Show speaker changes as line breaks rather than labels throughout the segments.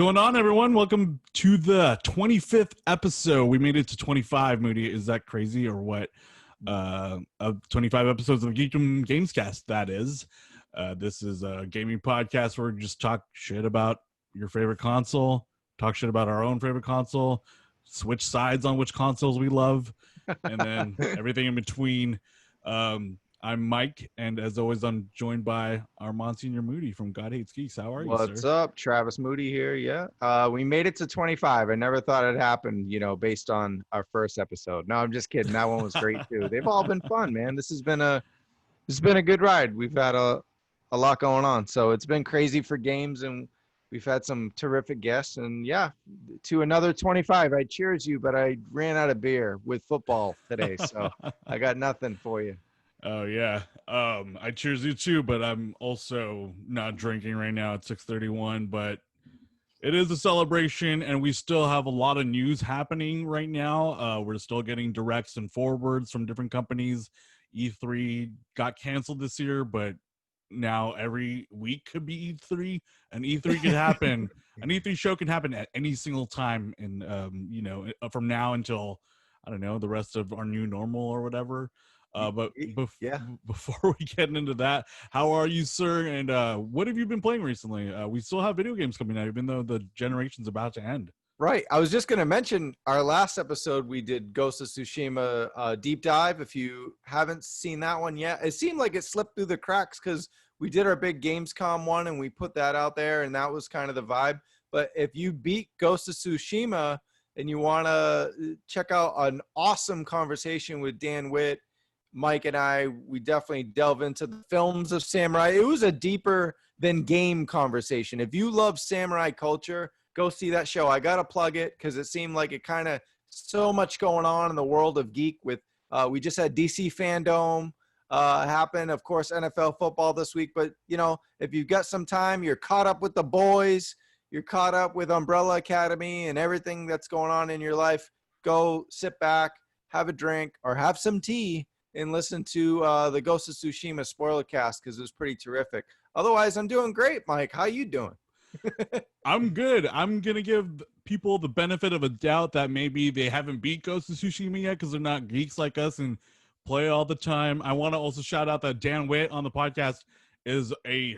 going on, everyone? Welcome to the 25th episode. We made it to 25, Moody. Is that crazy or what? 25 episodes of Geekdom Gamecast, that is. This is a gaming podcast where we just talk shit about your favorite console, talk shit about our own favorite console, switch sides on which consoles we love, and then everything in between. I'm Mike, and as always, I'm joined by our Monsignor Moody from God Hates Geeks. How are you, sir?
What's up? Travis Moody here. Yeah. We made it to 25. I never thought it happened, based on our first episode. No, I'm just kidding. That one was great too. They've all been fun, man. This has been a good ride. We've had a lot going on. So it's been crazy for games, and we've had some terrific guests. And yeah, to another 25. I cheers you, but I ran out of beer with football today. So I got nothing for you.
Oh yeah. I cheers you too, but I'm also not drinking right now at 6:31, but it is a celebration and we still have a lot of news happening right now. We're still getting directs and forwards from different companies. E3 got canceled this year, but now every week could be E3, and E3 could happen. An E3 show can happen at any single time in from now until, I don't know, the rest of our new normal or whatever. But before we get into that, how are you, sir? And what have you been playing recently? We still have video games coming out, even though the generation's about to end.
Right. I was just going to mention our last episode, we did Ghost of Tsushima deep dive. If you haven't seen that one yet, it seemed like it slipped through the cracks because we did our big Gamescom one and we put that out there, and that was kind of the vibe. But if you beat Ghost of Tsushima and you want to check out an awesome conversation with Dan Witt, Mike and I, we definitely delve into the films of samurai. It was a deeper than game conversation. If you love samurai culture, go see that show. I got to plug it because it seemed like it kind of so much going on in the world of geek with, we just had DC Fandom happen. Of course, NFL football this week. But, if you've got some time, you're caught up with the boys, you're caught up with Umbrella Academy and everything that's going on in your life, go sit back, have a drink or have some tea and listen to the Ghost of Tsushima spoiler cast because it was pretty terrific. Otherwise, I'm doing great, Mike. How you doing?
I'm good. I'm going to give people the benefit of a doubt that maybe they haven't beat Ghost of Tsushima yet because they're not geeks like us and play all the time. I want to also shout out that Dan Witt on the podcast is a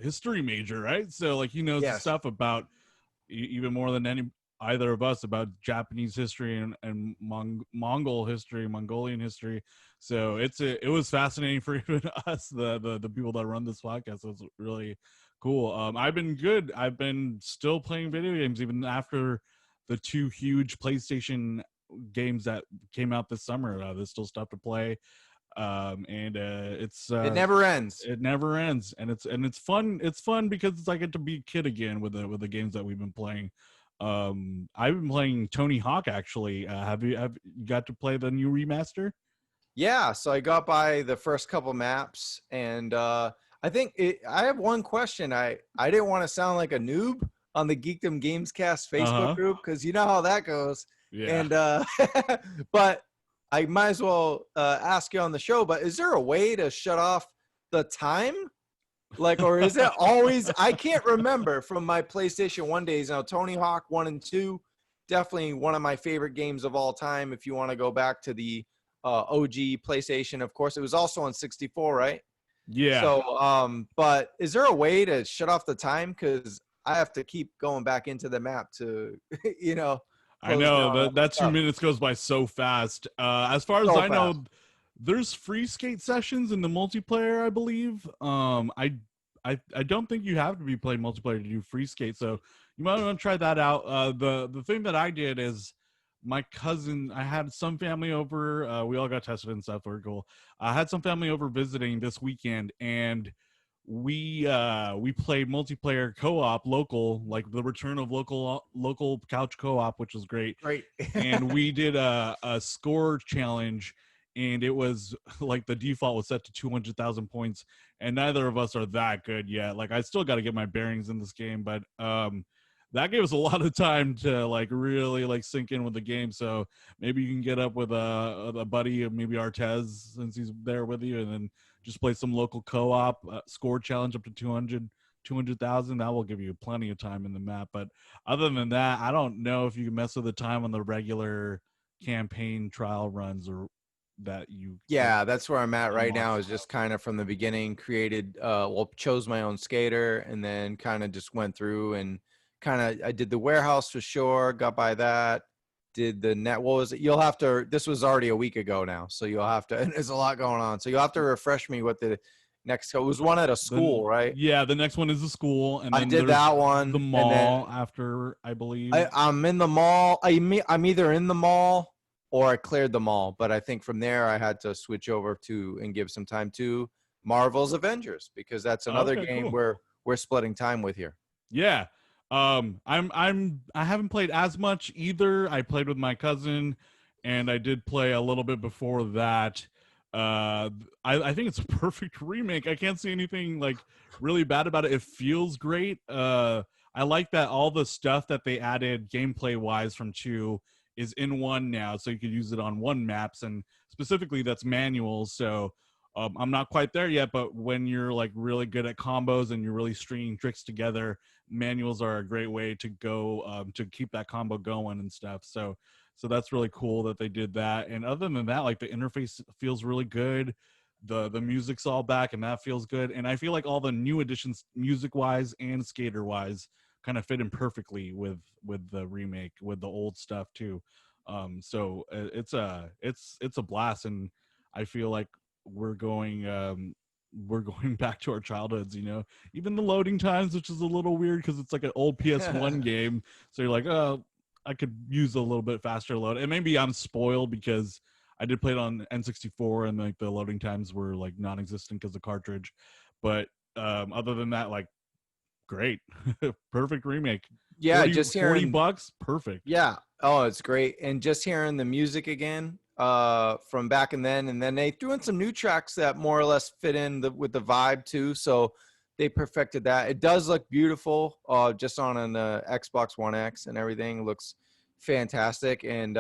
history major, right? So, he knows the stuff about even more than either of us about Japanese history and Mongolian history. So it was fascinating for even us, the people that run this podcast. It was really cool. I've been good. I've been still playing video games even after the two huge PlayStation games that came out this summer. There's still stuff to play. It's
it never ends.
It never ends, and it's fun. It's fun because I get to be a kid again with the games that we've been playing. I've been playing Tony Hawk actually. Have you got to play the new remaster?
Yeah, so I got by the first couple maps, and I have one question. I didn't want to sound like a noob on the Geekdom Gamescast Facebook group because you know how that goes.
Yeah.
And but I might as well ask you on the show. But is there a way to shut off the time? Or is it always? I can't remember from my PlayStation 1 days. Now, Tony Hawk 1 and 2, definitely one of my favorite games of all time. If you want to go back to the OG PlayStation, of course, it was also on 64, right?
Yeah.
So, but is there a way to shut off the time? Because I have to keep going back into the map to,
I know that 2 minutes goes by so fast. As far as I know, there's free skate sessions in the multiplayer, I believe. I don't think you have to be playing multiplayer to do free skate, so you might want to try that out. The thing that I did is my cousin, I had some family over. We all got tested and stuff. Very cool. I had some family over visiting this weekend, and we played multiplayer co-op local, like the return of local couch co-op, which was great.
Right.
And we did a score challenge. And it was like the default was set to 200,000 points, and neither of us are that good yet. I still got to get my bearings in this game, but that gave us a lot of time to really sink in with the game. So maybe you can get up with a buddy, maybe Artez, since he's there with you, and then just play some local co-op score challenge up to 200. 200,000. That will give you plenty of time in the map. But other than that, I don't know if you can mess with the time on the regular campaign trial runs or that you that
Yeah, that's where I'm at right
unlock.
now. Is just kind of from the beginning created, chose my own skater, and then kind of just went through and kind of I did the warehouse for sure, got by that. Did the net? What was it? You'll have to. This was already a week ago now, so you'll have to. And there's a lot going on, so you'll have to refresh me what the next. It was one at a school,
Then
right?
yeah, the next one is the school, and
I
then
did
there's
that
the
one, and then
mall after, I believe.
I'm in the mall. I'm either in the mall or I cleared the mall. But I think from there I had to switch over to and give some time to Marvel's Avengers because that's another
Okay,
game
cool.
where we're splitting time with here.
Yeah. I haven't played as much either. I played with my cousin and I did play a little bit before that. I think it's a perfect remake. I can't see anything like really bad about it. It feels great. I like that all the stuff that they added gameplay wise from 2 is in 1 now, so you could use it on 1 maps, and specifically that's manuals. So I'm not quite there yet, but when you're like really good at combos and you're really stringing tricks together, manuals are a great way to go to keep that combo going and stuff. So that's really cool that they did that. And other than that, like the interface feels really good. The music's all back and that feels good. And I feel like all the new additions, music wise and skater wise, kind of fit in perfectly with the remake, with the old stuff too. So it's a blast, and I feel like we're going we're going back to our childhoods, you know. Even the loading times, which is a little weird because it's like an old PS1 game, so you're like, oh, I could use a little bit faster load. And maybe I'm spoiled because I did play it on N64 and like the loading times were like non-existent because of cartridge. But other than that, like, great. Perfect remake.
Yeah,
40
just
40
hearing.
bucks, perfect.
Yeah. Oh, it's great. And just hearing the music again from back and then they threw in some new tracks that more or less fit in with the vibe too. So they perfected that. It does look beautiful just on an Xbox One X and everything. It looks fantastic. And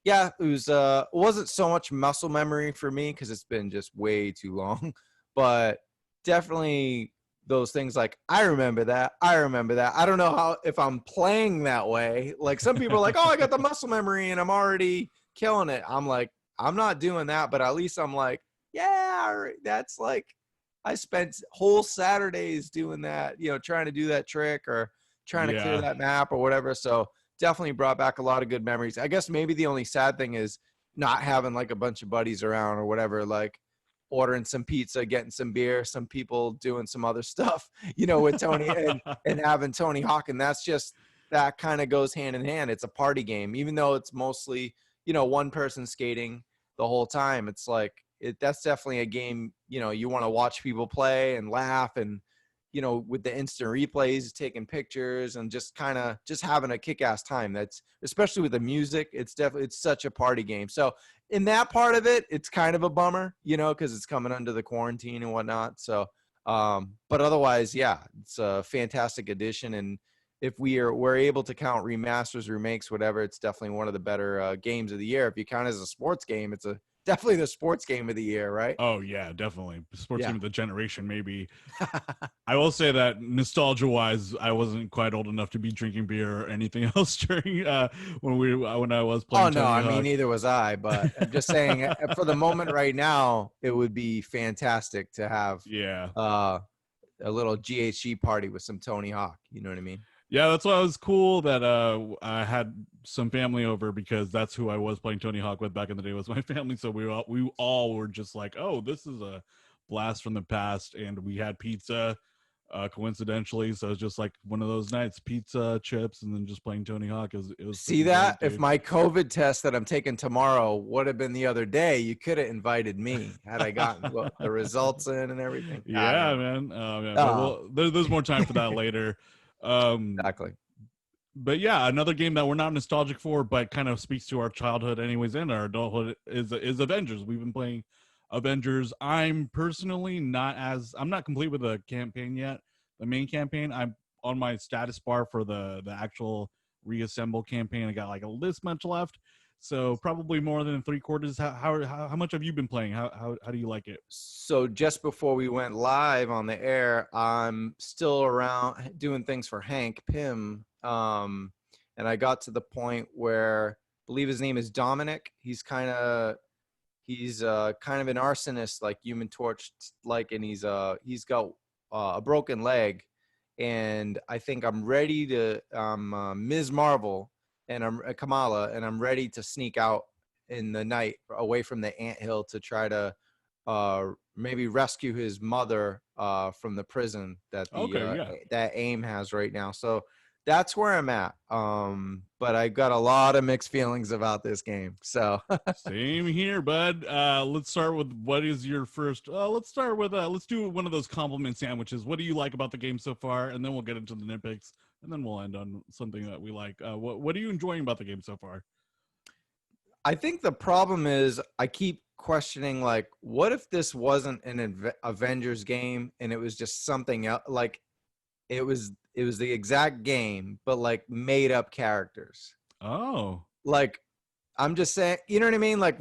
yeah, it wasn't so much muscle memory for me because it's been just way too long, but definitely those things like I remember that. I remember that. I don't know how if I'm playing that way. Like some people are like, "Oh, I got the muscle memory and I'm already killing it." I'm like, I'm not doing that, but at least I'm like, yeah, that's like I spent whole Saturdays doing that, you know, trying to do that trick or trying to clear
Yeah.
that map or whatever. So definitely brought back a lot of good memories. I guess maybe the only sad thing is not having like a bunch of buddies around or whatever, like ordering some pizza, getting some beer, some people doing some other stuff, you know, with Tony and having Tony Hawk. And that's just, that kind of goes hand in hand. It's a party game, even though it's mostly, you know, one person skating the whole time. It's like, that's definitely a game, you know, you want to watch people play and laugh and, you know, with the instant replays, taking pictures and just kind of just having a kick-ass time. That's especially with the music. It's definitely, it's such a party game. So in that part of it, it's kind of a bummer, you know, because it's coming under the quarantine and whatnot. So, but otherwise, yeah, it's a fantastic addition. And if we're able to count remasters, remakes, whatever, it's definitely one of the better games of the year. If you count it as a sports game, it's definitely the sports game of the year, right?
Oh yeah, definitely. Sports
Yeah.
game of the generation, maybe. I will say that nostalgia wise, I wasn't quite old enough to be drinking beer or anything else during when I was
Oh
playing
no,
Tony
I mean
Hawk.
neither was I, but I'm just saying for the moment right now, it would be fantastic to have
Yeah.
uh, a little GHG party with some Tony Hawk. You know what I mean?
Yeah, that's why it was cool that I had some family over because that's who I was playing Tony Hawk with back in the day, was my family. So we all were just like, oh, this is a blast from the past, and we had pizza, coincidentally. So it's just like one of those nights, pizza, chips, and then just playing Tony Hawk. It was
See
freaking
that?
great,
If
dude.
my COVID test that I'm taking tomorrow would have been the other day, you could have invited me had I gotten the results in and everything. I don't
Yeah,
know.
man. Yeah, but
Oh,
there's more time for that later. Um,
exactly.
but yeah, another game that we're not nostalgic for, but kind of speaks to our childhood, anyways, and our adulthood is Avengers. We've been playing Avengers. I'm personally I'm not complete with the campaign yet, the main campaign. I'm on my status bar for the actual reassemble campaign. I got like a this much left, So probably more than 3/4. How much have you been playing? How do you like it?
So just before we went live on the air, I'm still around doing things for Hank Pym. And I got to the point where I believe his name is Dominic. He's kind of an arsonist, like Human Torch, like, and he's got a broken leg, and I think I'm ready to Ms. Marvel and I'm Kamala, and I'm ready to sneak out in the night away from the anthill to try to maybe rescue his mother from the prison that
Okay, yeah.
that AIM has right now. So that's where I'm at. But I got a lot of mixed feelings about this game. So
Same here, bud. Let's start with what is your first. Let's do one of those compliment sandwiches. What do you like about the game so far? And then we'll get into the nitpicks, and then we'll end on something that we like. What are you enjoying about the game so far?
I think the problem is I keep questioning, like, what if this wasn't an Avengers game and it was just something else? Like it was the exact game, but like made up characters.
Oh,
Like, I'm just saying, you know what I mean? Like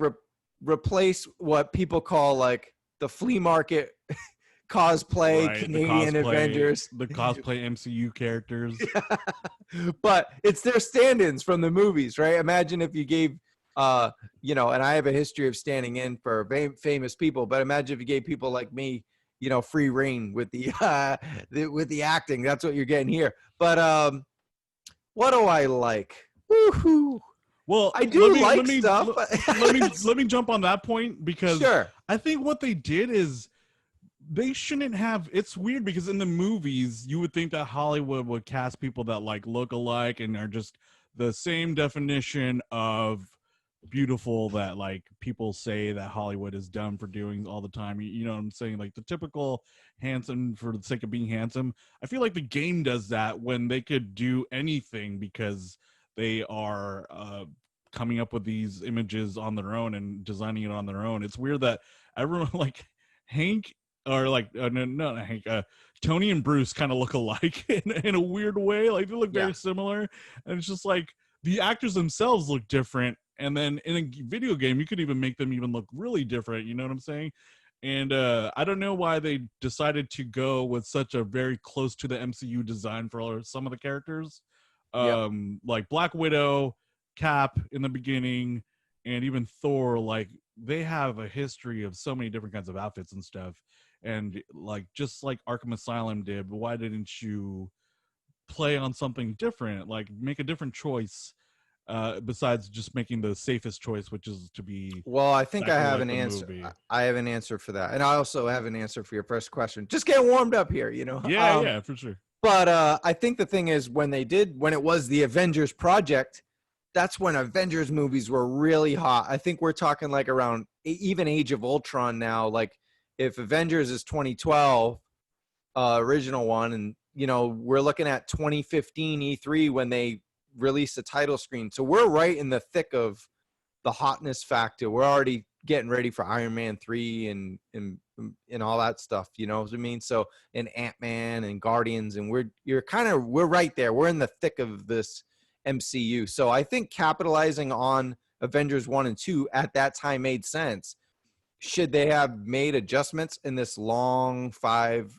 replace what people call like the flea market cosplay
right.
Canadian Avengers.
The cosplay MCU characters.
But it's their stand-ins from the movies, right? Imagine if you gave and I have a history of standing in for famous people, but imagine if you gave people like me, free reign with with the acting. That's what you're getting here. But what do I like? Woohoo!
Well,
I do like
me
stuff.
let me jump on that point because
Sure.
I think what they did is they shouldn't have. It's weird because in the movies you would think that Hollywood would cast people that like look alike and are just the same definition of beautiful that like people say that Hollywood is dumb for doing all the time. You know what I'm saying? Like the typical handsome for the sake of being handsome. I feel like the game does that when they could do anything because they are coming up with these images on their own and designing it on their own. It's weird that everyone like Hank or like no, not Hank, Tony and Bruce kind of look alike in a weird way. Like they look
Yeah.
very similar, and it's just like the actors themselves look different. And then in a video game, you could even make them even look really different. You know what I'm saying? And I don't know why they decided to go with such a very close to the MCU design for some of the characters,
Yep.
like Black Widow, Cap in the beginning, and even Thor. Like they have a history of so many different kinds of outfits and stuff. And like just like Arkham Asylum did, why didn't you play on something different? Like make a different choice besides just making the safest choice, which is to be
Well, I think I
exactly
have
like
an
the
answer.
movie.
I have an answer for that, and I also have an answer for your first question. Just getting warmed up here,
Yeah, yeah, for sure.
But I think the thing is when it was the Avengers project, that's when Avengers movies were really hot. I think we're talking like around even Age of Ultron now. Like if Avengers is 2012, original one, and we're looking at 2015 E3 when they released the title screen. So we're right in the thick of the hotness factor. We're already getting ready for Iron Man 3 and all that stuff, you know what I mean? So, and Ant-Man and Guardians, and we're right there. We're in the thick of this MCU. So I think capitalizing on Avengers 1 and 2 at that time made sense. Should they have made adjustments in this long 5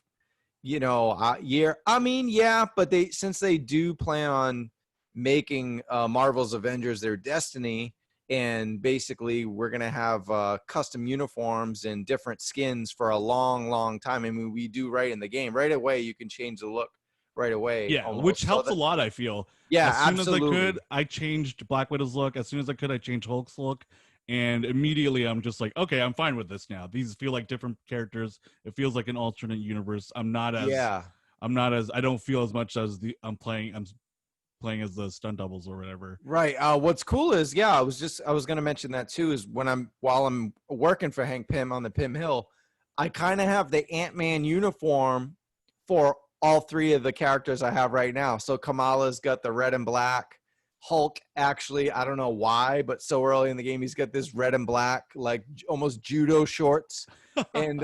year? I mean, yeah, but since they do plan on making Marvel's Avengers their destiny, and basically we're going to have custom uniforms and different skins for a long time. I mean, we do right in the game right away. You can change the look right away.
Yeah,
Almost.
which helps a lot, I feel.
Yeah,
As soon
absolutely.
as I could, I changed Black Widow's look. As soon as I could, I changed Hulk's look. And immediately I'm just like, okay, I'm fine with this now. These feel like different characters. It feels like an alternate universe. I don't feel as much as I'm playing as the stunt doubles or whatever.
Right. What's cool is, I was going to mention that too, is while I'm working for Hank Pym on the Pym Hill, I kind of have the Ant-Man uniform for all 3 of the characters I have right now. So Kamala's got the red and black. Hulk, actually, I don't know why, but so early in the game, he's got this red and black, like almost judo shorts. And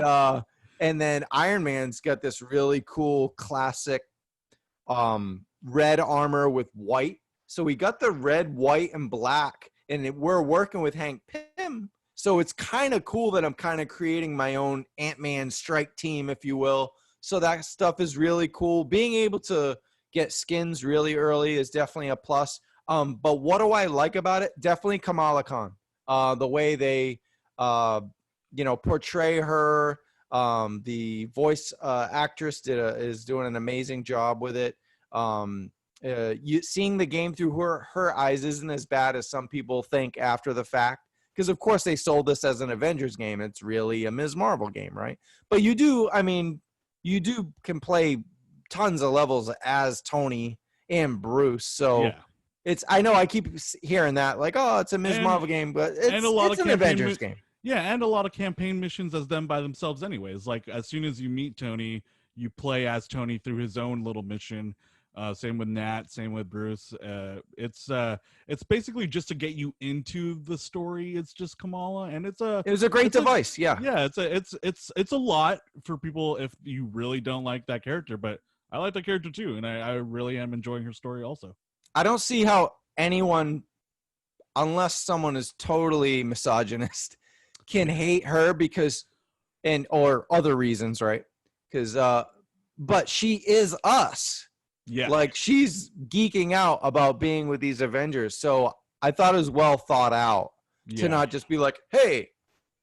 then Iron Man's got this really cool classic red armor with white. So we got the red, white, and black, and we're working with Hank Pym. So it's kind of cool that I'm kind of creating my own Ant-Man strike team, if you will. So that stuff is really cool. Being able to get skins really early is definitely a plus. But what do I like about it? Definitely Kamala Khan. The way they, portray her. The voice actress is doing an amazing job with it. Seeing the game through her eyes isn't as bad as some people think after the fact. Because, of course, they sold this as an Avengers game. It's really a Ms. Marvel game, right? But you can play tons of levels as Tony and Bruce. So
Yeah.
I know I keep hearing that, like, oh, it's a Ms.
And
Marvel game, but
and a lot
it's
of
an Avengers game.
Yeah, and a lot of campaign missions as them by themselves anyways. Like as soon as you meet Tony, you play as Tony through his own little mission. Same with Nat, same with Bruce. It's basically just to get you into the story. It's just Kamala, and
It was a great device.
Yeah, it's a lot for people if you really don't like that character, but I like that character too, and I really am enjoying her story also.
I don't see how anyone, unless someone is totally misogynist, can hate her or other reasons, right? Because but she is us.
Yeah.
Like, she's geeking out about being with these Avengers. So I thought it was well thought out to not just be like, hey,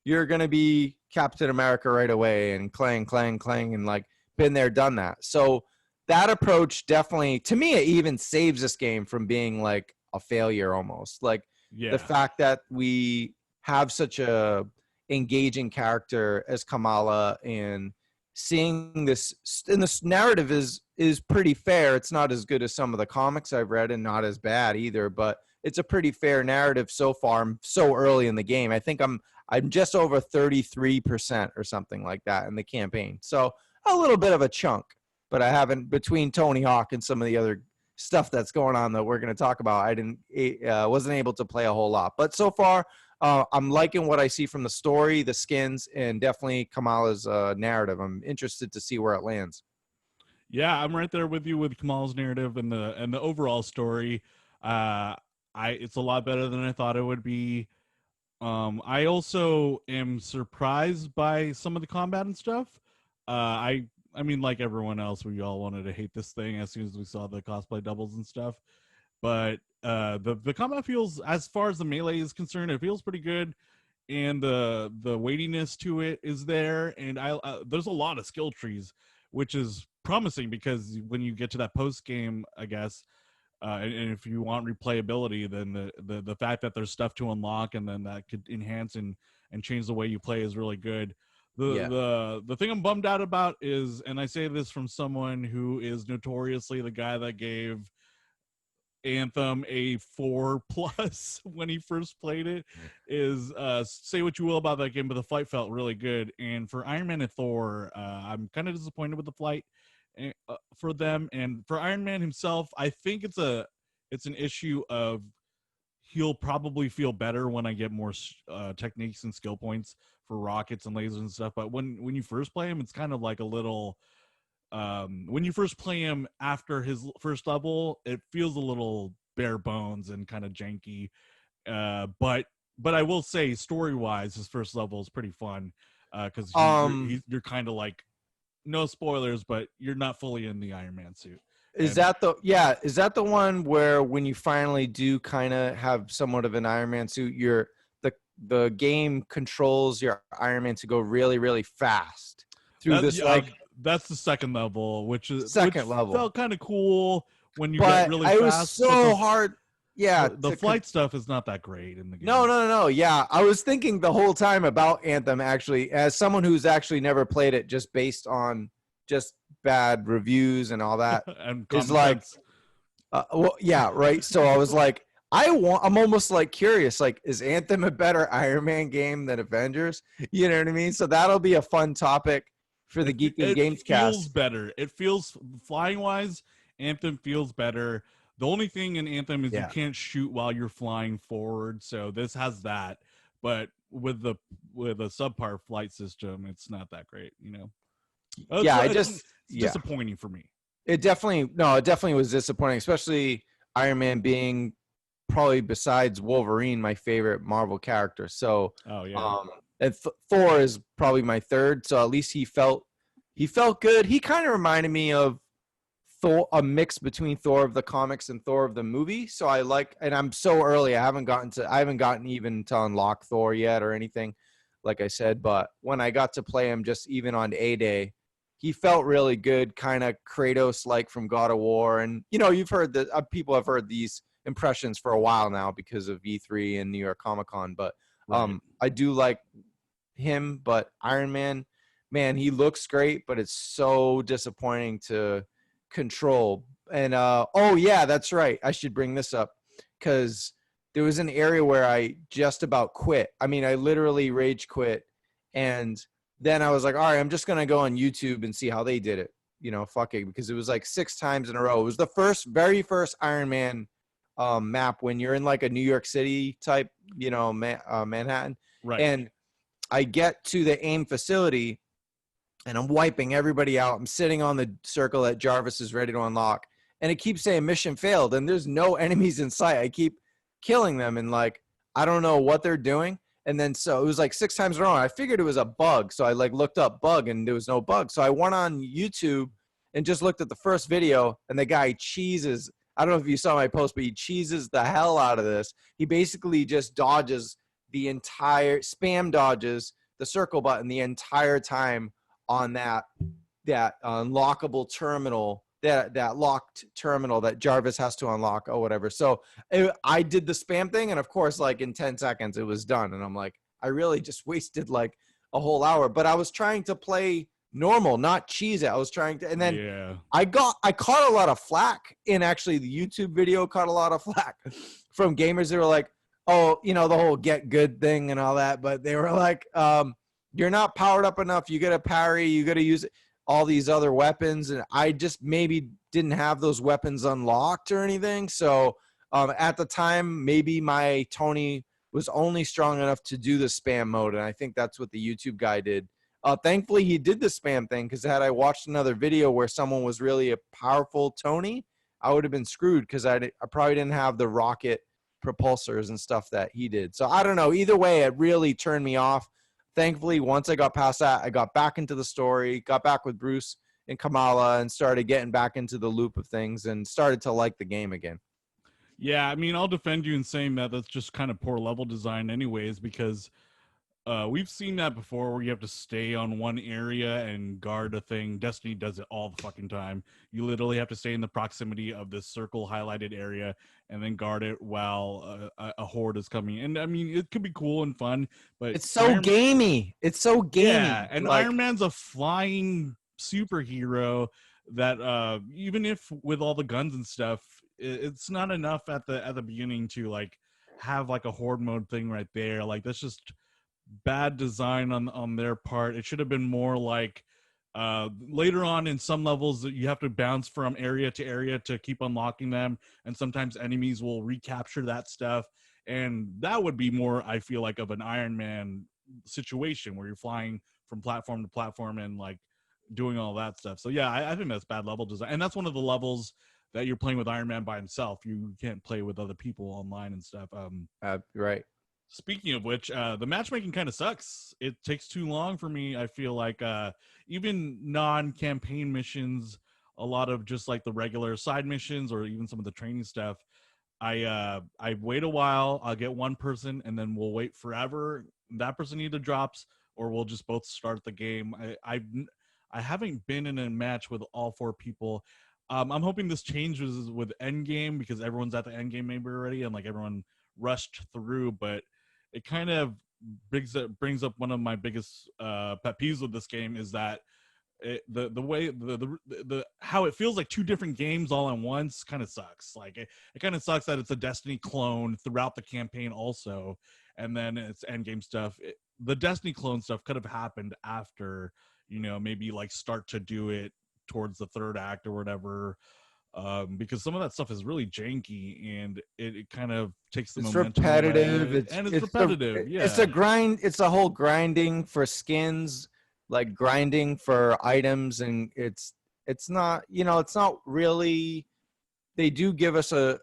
you're going to be Captain America right away and clang, clang, clang, and like been there, done that. So that approach definitely, to me, it even saves this game from being like a failure almost. Like the fact that we have such a engaging character as Kamala, and seeing this, and this narrative is pretty fair. It's not as good as some of the comics I've read, and not as bad either, but it's a pretty fair narrative so far. I'm so early in the game. I think I'm just over 33% or something like that in the campaign. So a little bit of a chunk, but I haven't, between Tony Hawk and some of the other stuff that's going on that we're going to talk about, I wasn't able to play a whole lot. But so far, I'm liking what I see from the story, the skins, and definitely Kamala's narrative. I'm interested to see where it lands.
Yeah, I'm right there with you with Kamala's narrative and the overall story. It's a lot better than I thought it would be. I also am surprised by some of the combat and stuff. I mean, like everyone else, we all wanted to hate this thing as soon as we saw the cosplay doubles and stuff. But the combat feels, as far as the melee is concerned, it feels pretty good, and the weightiness to it is there. And there's a lot of skill trees, which is promising, because when you get to that post game, I guess, and if you want replayability, then the fact that there's stuff to unlock and then that could enhance and change the way you play is really good. The thing I'm bummed out about is, and I say this from someone who is notoriously the guy that gave Anthem a 4+ when he first played it, is say what you will about that game, but the fight felt really good. And for Iron Man and Thor, I'm kind of disappointed with the flight for them. And for Iron Man himself, I think it's an issue of, he'll probably feel better when I get more techniques and skill points for rockets and lasers and stuff. But when you first play him, it's kind of like a little, when you first play him after his first level, it feels a little bare bones and kind of janky. But I will say, story wise, his first level is pretty fun, because you're kind of like, no spoilers, but you're not fully in the Iron Man suit.
Is that the one where when you finally do kind of have somewhat of an Iron Man suit, the game controls your Iron Man to go really, really fast through
that's the second level, which
level
felt kind of cool when you get really fast.
It was so hard. Yeah,
the flight stuff is not that great in the game.
No. Yeah, I was thinking the whole time about Anthem, actually, as someone who's actually never played it, just based on just bad reviews and all that.
And
is like, right. So I was like, I'm almost like curious, like, is Anthem a better Iron Man game than Avengers? You know what I mean? So that'll be a fun topic for the Geekdom Gamecast.
It feels better. It feels, flying wise, Anthem feels better. The only thing in Anthem is you can't shoot while you're flying forward, so this has that. But with a subpar flight system, it's not that great, you know. It's disappointing for me.
It definitely was disappointing, especially Iron Man being probably besides Wolverine, my favorite Marvel character. So,
Oh yeah.
and Thor is probably my third. So at least he felt good. He kind of reminded me of Thor, a mix between Thor of the comics and Thor of the movie. So I like, and I'm so early. I haven't gotten even to unlock Thor yet or anything, like I said. But when I got to play him, just even on A Day, he felt really good, kind of Kratos like from God of War. And you've heard that people have heard these impressions for a while now because of E3 and New York Comic Con. But
Right.
I do like him. But Iron Man, man, he looks great, but it's so disappointing to control. And oh yeah, that's right. I should bring this up because there was an area where I just about quit. I mean, I literally rage quit, and then I was like, all right, I'm just gonna go on YouTube and see how they did it. Fuck it, because it was like 6 times in a row. It was the very first Iron Man map when you're in like a New York City type, Manhattan,
Right.
and I get to the AIM facility and I'm wiping everybody out. I'm sitting on the circle that Jarvis is ready to unlock, and it keeps saying mission failed, and there's no enemies in sight. I keep killing them, and like I don't know what they're doing. And then so it was like 6 times in a row. I figured it was a bug, so I like looked up bug, and there was no bug. So I went on YouTube and just looked at the first video, and the guy cheeses. I don't know if you saw my post, but he cheeses the hell out of this. He basically just dodges the entire spam dodges the circle button the entire time on that unlockable terminal, that locked terminal that Jarvis has to unlock or whatever. So I did the spam thing, and of course, like in 10 seconds, it was done. And I'm like, I really just wasted like a whole hour. But I was trying to play normal, not cheese it. I was trying to, and then
Yeah.
I caught a lot of flack in actually the YouTube video. Caught a lot of flack from gamers that were like, oh, the whole get good thing and all that. But they were like, you're not powered up enough. You got to parry. You got to use all these other weapons. And I just maybe didn't have those weapons unlocked or anything. So at the time, maybe my Tony was only strong enough to do the spam mode. And I think that's what the YouTube guy did. Thankfully, he did the spam thing, because had I watched another video where someone was really a powerful Tony, I would have been screwed, because I probably didn't have the rocket propulsors and stuff that he did. So I don't know. Either way, it really turned me off. Thankfully, once I got past that, I got back into the story, got back with Bruce and Kamala, and started getting back into the loop of things and started to like the game again.
Yeah, I mean, I'll defend you in saying that that's just kind of poor level design, anyways, because we've seen that before where you have to stay on one area and guard a thing. Destiny does it all the fucking time. You literally have to stay in the proximity of this circle highlighted area and then guard it while a horde is coming. And I mean, it could be cool and fun, but
It's so gamey. It's so
yeah,
gamey.
and
Like,
Iron Man's a flying superhero that even if with all the guns and stuff, it's not enough at the beginning to like have like a horde mode thing right there. Like that's just bad design on their part. It should have been more like later on in some levels that you have to bounce from area to area to keep unlocking them, and sometimes enemies will recapture that stuff, and that would be more, I feel like, of an Iron Man situation where you're flying from platform to platform and like doing all that stuff. So yeah, I think that's bad level design, and that's one of the levels that you're playing with Iron Man by himself. You can't play with other people online and stuff.
right.
Speaking of which, the matchmaking kind of sucks. It takes too long for me. I feel like even non-campaign missions, a lot of just like the regular side missions or even some of the training stuff, I wait a while. I'll get one person, and then we'll wait forever. That person either drops, or we'll just both start the game. I haven't been in a match with all 4 people. I'm hoping this changes with Endgame, because everyone's at the Endgame maybe already, and like everyone rushed through, but it kind of brings up one of my biggest pet peeves with this game, is that the way the how it feels like 2 different games all at once kind of sucks. Like it kind of sucks that it's a Destiny clone throughout the campaign also, and then it's Endgame stuff. The Destiny clone stuff could have happened after, maybe like start to do it towards the 3rd act or whatever, because some of that stuff is really janky, and it kind of takes the
It's
momentum
repetitive.
away, and it's repetitive.
It's a
Yeah.
grind. It's a whole grinding for skins, like grinding for items, and it's not, it's not really. They do give us a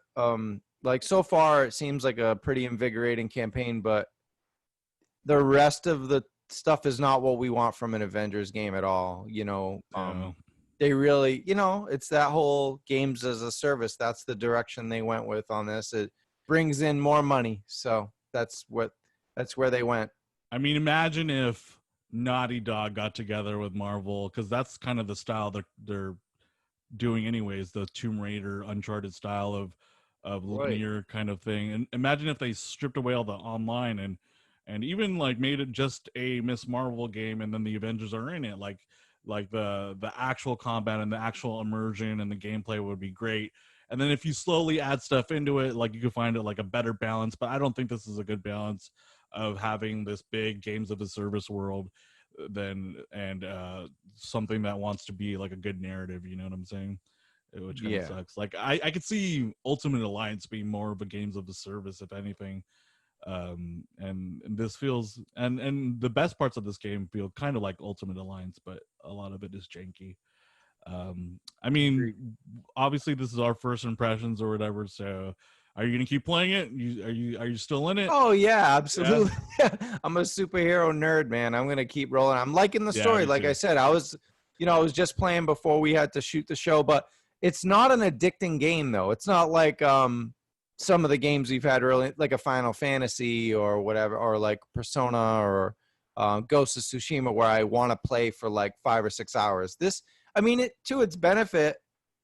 Like so far, it seems like a pretty invigorating campaign, but the rest of the stuff is not what we want from an Avengers game at all.
So
They really, it's that whole games as a service. That's the direction they went with on this. It brings in more money, so that's where they went.
I mean, imagine if Naughty Dog got together with Marvel, because that's kind of the style they're doing anyways, the Tomb Raider, Uncharted style of
Right.
linear kind of thing. And imagine if they stripped away all the online and even like made it just a Miss Marvel game, and then the Avengers are in it. Like the actual combat and the actual immersion and the gameplay would be great. And then if you slowly add stuff into it, like you could find it like a better balance. But I don't think this is a good balance of having this big games of a service world than and something that wants to be like a good narrative. You know what I'm saying? Which kind of
Yeah.
sucks. Like I could see Ultimate Alliance being more of a games of the service, if anything. And this feels and the best parts of this game feel kind of like Ultimate Alliance, but a lot of it is janky. I mean,
Agreed.
obviously this is our first impressions or whatever. So, are you gonna keep playing it? Are you still in it?
Oh yeah,
Yeah,
absolutely. I'm a superhero nerd, man. I'm gonna keep rolling. I'm liking the
yeah,
story.
me
Like I
too.
said, I was just playing before we had to shoot the show, but it's not an addicting game though. It's not like some of the games we've had early, like a Final Fantasy or whatever, or like Persona or Ghost of Tsushima, where I want to play for like 5 or 6 hours. I mean, to its benefit,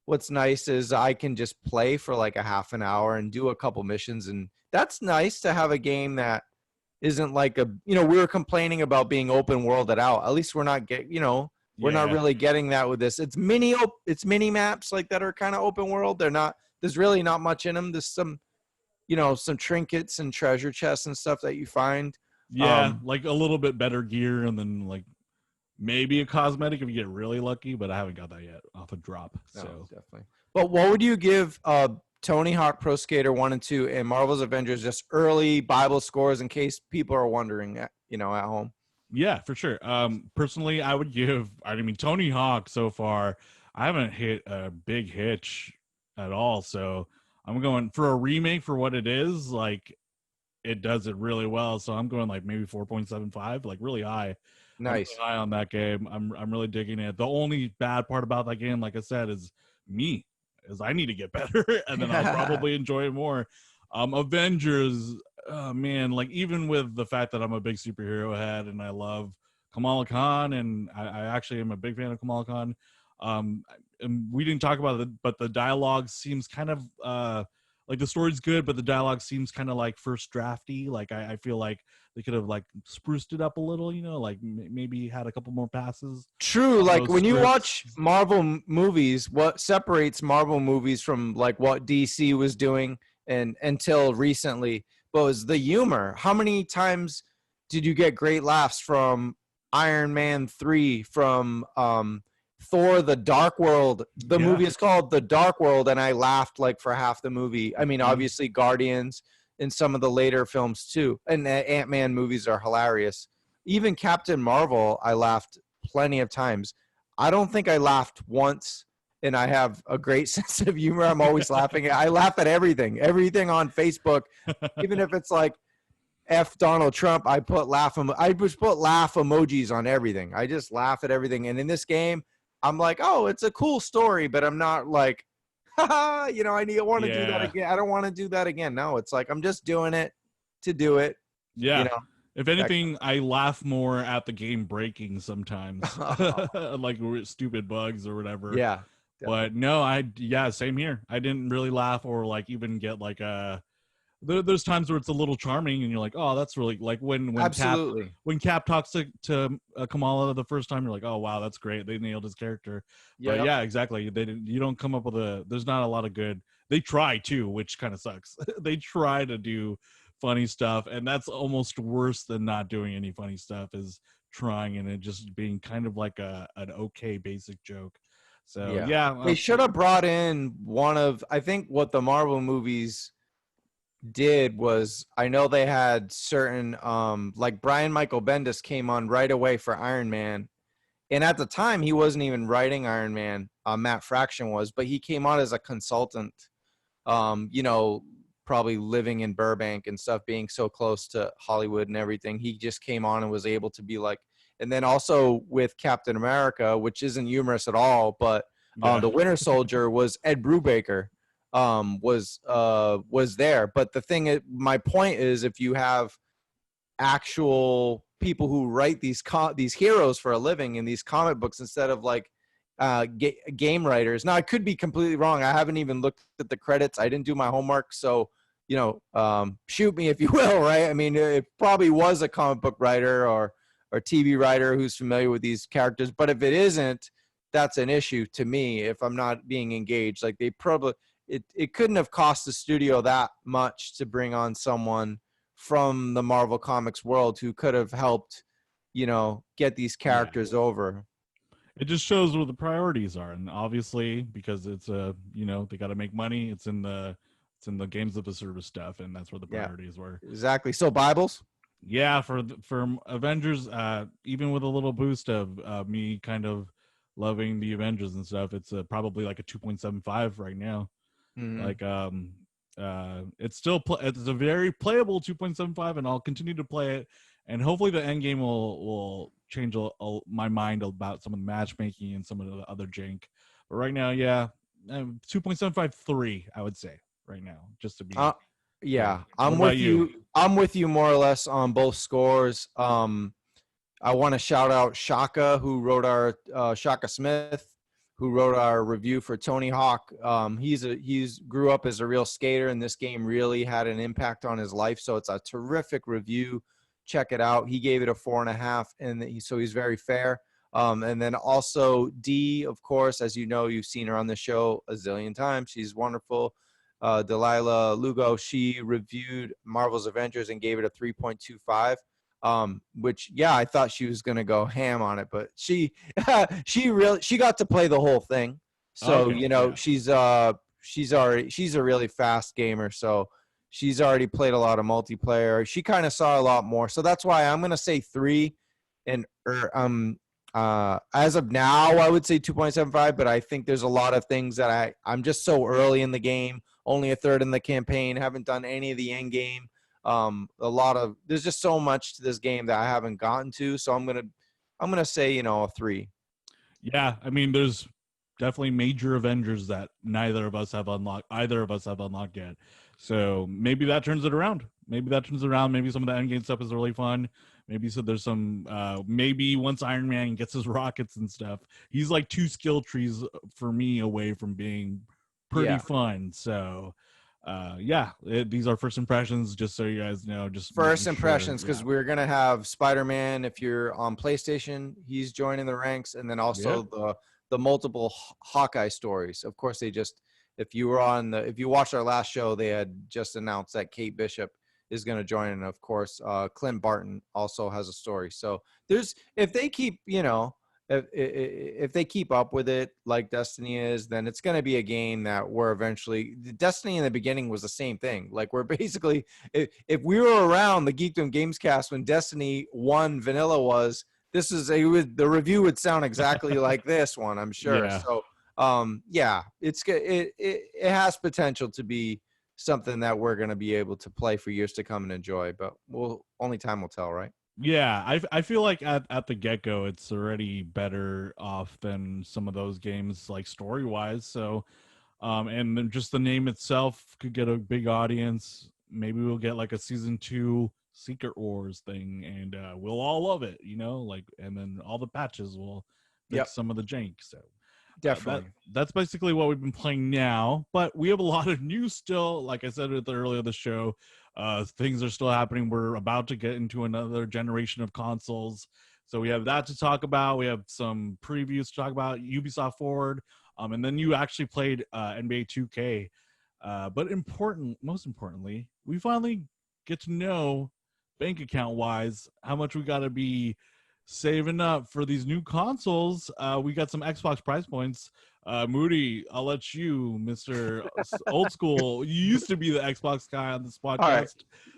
what's nice is I can just play for like a half an hour and do a couple missions, and that's nice to have a game that isn't like we were complaining about being open worlded out. At least we're not
Yeah,
really getting that with this. It's mini maps like that are kind of open world. There's really not much in them. There's some trinkets and treasure chests and stuff that you find.
yeah, like a little bit better gear, and then like maybe a cosmetic if you get really lucky, but I haven't got that yet off a drop.
No,
So
definitely. But what would you give Tony Hawk Pro Skater 1 and 2 and Marvel's Avengers just early Bible scores in case people are wondering, at home?
yeah, for sure. Personally, I would give. I mean, Tony Hawk so far, I haven't hit a big hitch at all. So I'm going for a remake for what it is. Like it does it really well. So I'm going like maybe 4.75, like really high. I'm really
Nice.
high on that game. I'm really digging it. The only bad part about that game, like I said, is me, is I need to get better, and then I'll probably enjoy it more. Avengers, oh man, like even with the fact that I'm a big superhero head and I love Kamala Khan, and I actually am a big fan of Kamala Khan. Um, and we didn't talk about it, but the dialogue seems kind of like the story's good, but the dialogue seems kind of like first drafty. Like I feel like they could have like spruced it up a little, like maybe had a couple more passes
True.
on
Like
those
when you
scripts.
watch Marvel movies, what separates Marvel movies from like what DC was doing and until recently was the humor. How many times did you get great laughs from Iron Man 3, from Thor the Dark World? The
Yeah.
movie is called The Dark World, and I laughed like for half the movie. I mean,
Mhm.
obviously Guardians and some of the later films too. And the Ant-Man movies are hilarious. Even Captain Marvel, I laughed plenty of times. I don't think I laughed once, and I have a great sense of humor. I'm always laughing. I laugh at everything on Facebook, even if it's like F Donald Trump. I just put laugh emojis on everything. I just laugh at everything. And in this game, I'm like, oh, it's a cool story, but I'm not like, haha, want to do that
Yeah.
again. I don't want to do that again. No, it's like I'm just doing it to do it. You
Yeah.
know,
If
that.
anything, I laugh more at the game breaking sometimes, like stupid bugs or whatever.
Yeah,
But
definitely.
no, yeah, same here. I didn't really laugh or like even get like a. There's times where it's a little charming and you're like, oh, that's really like
Absolutely.
when Cap talks to Kamala the first time, you're like, oh wow, that's great. They nailed his character. But
Yep.
yeah, exactly. You don't come up with a. There's not a lot of good. They try too, which kind of sucks. They try to do funny stuff, and that's almost worse than not doing any funny stuff. Is trying and it just being kind of like an okay basic joke. So
Yeah.
yeah,
They should have brought in I think what the Marvel movies did was, I know they had certain like Brian Michael Bendis came on right away for Iron Man. And at the time he wasn't even writing Iron Man. Matt Fraction was, but he came on as a consultant, um, you know, probably living in Burbank and stuff, being so close to Hollywood and everything. He just came on and was able to be like, and then also with Captain America, which isn't humorous at all, but
Yeah.
the Winter Soldier was Ed Brubaker, was there. But the thing is, my point is, if you have actual people who write these heroes for a living in these comic books instead of like game writers. Now, I could be completely wrong. I haven't even looked at the credits. I didn't do my homework, so shoot me if you will. Right? I mean, it probably was a comic book writer or TV writer who's familiar with these characters. But if it isn't, that's an issue to me. If I'm not being engaged, like they probably it couldn't have cost the studio that much to bring on someone from the Marvel Comics world who could have helped, get these
Yeah.
characters over.
It just shows what the priorities are, and obviously because it's they got to make money. It's in the games of the service stuff, and that's where the
Yeah,
priorities were.
exactly. So Bibles.
Yeah, for Avengers, even with a little boost of me kind of loving the Avengers and stuff, it's probably like a 2.75 right now.
Mm-hmm.
Like it's still it's a very playable 2.75, and I'll continue to play it, and hopefully the end game will change my mind about some of the matchmaking and some of the other jank. But right now, yeah, 2.753 I would say right now, just to be
Yeah,
clear. What
I'm
about
with
you?
you. I'm with you more or less on both scores. I want to shout out Shaka, who wrote our Shaka Smith, who wrote our review for Tony Hawk. He's grew up as a real skater, and this game really had an impact on his life. So it's a terrific review. Check it out. He gave it a 4.5, and so he's very fair. And then also Dee, of course, as you know, you've seen her on the show a zillion times. She's wonderful. Delilah Lugo, she reviewed Marvel's Avengers and gave it a 3.25. Which I thought she was gonna go ham on it, but she she got to play the whole thing. So
Okay, yeah.
she's a really fast gamer, so she's already played a lot of multiplayer. She kind of saw a lot more, so that's why I'm gonna say 3. And as of now, I would say 2.75, but I think there's a lot of things that I'm just so early in the game, only a third in the campaign, haven't done any of the end game. There's just so much to this game that I haven't gotten to, so I'm gonna say a 3.
Yeah, I mean, there's definitely major Avengers that either of us have unlocked yet. So maybe that turns it around. Maybe some of the endgame stuff is really fun. Maybe so there's some maybe once Iron Man gets his rockets and stuff, he's like 2 skill trees for me away from being pretty fun. So these are first impressions, just so you guys know. Just
First
making sure,
impressions, because we're gonna have Spider-Man. If you're on PlayStation, he's joining the ranks, and then also the multiple Hawkeye stories. Of course, if you watched our last show, they had just announced that Kate Bishop is going to join, and of course, Clint Barton also has a story. So if they keep if they keep up with it like Destiny is, then it's going to be a game that we're eventually. Destiny in the beginning was the same thing. Like, we're basically, if we were around the Geekdom Gamescast when Destiny 1 vanilla was, the review would sound exactly like this one, I'm sure.
Yeah.
So it has potential to be something that we're going to be able to play for years to come and enjoy, but only time will tell, right?
Yeah, I feel like at the get-go it's already better off than some of those games, like story-wise. So and then just the name itself could get a big audience. Maybe we'll get like a season 2 Secret Wars thing, and we'll all love it, like, and then all the patches will fix some of the jank. So
Definitely.
that's basically what we've been playing now, but we have a lot of news still. Like I said earlier in the show, things are still happening. We're about to get into another generation of consoles, so we have that to talk about. We have some previews to talk about, Ubisoft Forward, and then you actually played NBA 2K, but most importantly, we finally get to know, bank account wise, how much we got to be saving up for these new consoles. We got some Xbox price points. Moody, I'll let you, Mr. Old School. You used to be the Xbox guy on this podcast.
All right.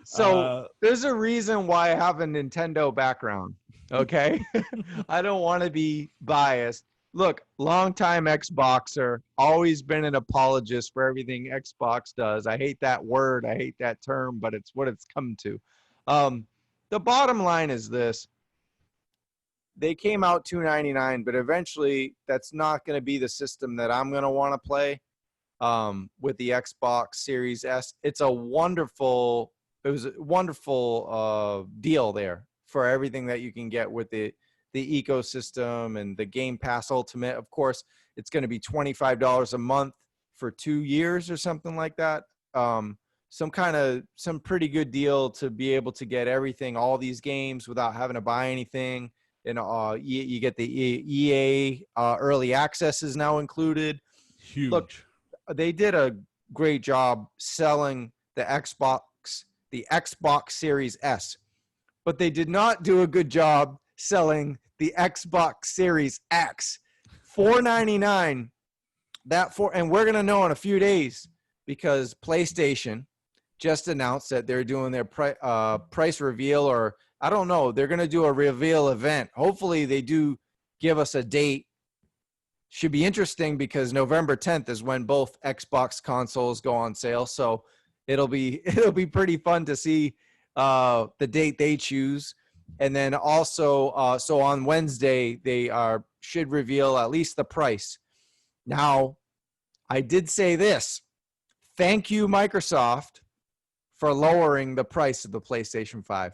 So there's a reason why I have a Nintendo background. Okay. I don't want to be biased. Look, longtime Xboxer, always been an apologist for everything Xbox does. I hate that word. I hate that term, but it's what it's come to. Um, the bottom line is this. They came out $299, but eventually that's not going to be the system that I'm going to want to play with the Xbox Series S. It was a wonderful deal there for everything that you can get with the ecosystem and the Game Pass Ultimate. Of course, it's going to be $25 a month for 2 years or something like that. Some pretty good deal to be able to get everything, all these games without having to buy anything. And you get the EA early access is now included. Look,
Huge.
they did a great job selling the Xbox Series S, but they did not do a good job selling the Xbox Series X. $499. And we're gonna know in a few days because PlayStation just announced that they're doing their price reveal, or I don't know, they're gonna do a reveal event. Hopefully, they do give us a date. Should be interesting because November 10th is when both Xbox consoles go on sale. So it'll be pretty fun to see the date they choose. And then also, so on Wednesday, they should reveal at least the price. Now, I did say this. Thank you, Microsoft, for lowering the price of the PlayStation 5.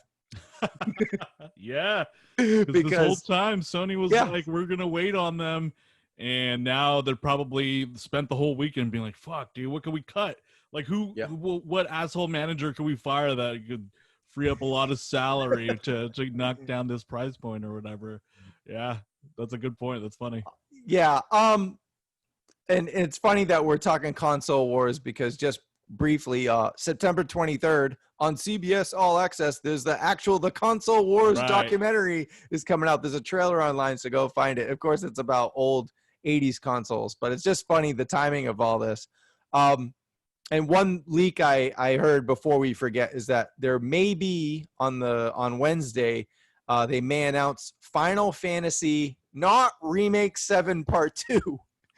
Yeah. Because this whole
Because,
time, Sony was like, we're going to wait on them. And now they're probably spent the whole weekend being like, fuck, dude, what can we cut? Like, what asshole manager can we fire that could free up a lot of salary to knock down this price point or whatever? Yeah, that's a good point. That's funny.
Yeah. And it's funny that we're talking console wars because just briefly, September 23rd on CBS All Access, there's the console wars documentary is coming out. There's a trailer online, so go find it. Of course, it's about old 80s consoles, but it's just funny the timing of all this. And one leak I heard before we forget is that there may be on Wednesday, they may announce Final Fantasy, not Remake 7 Part 2.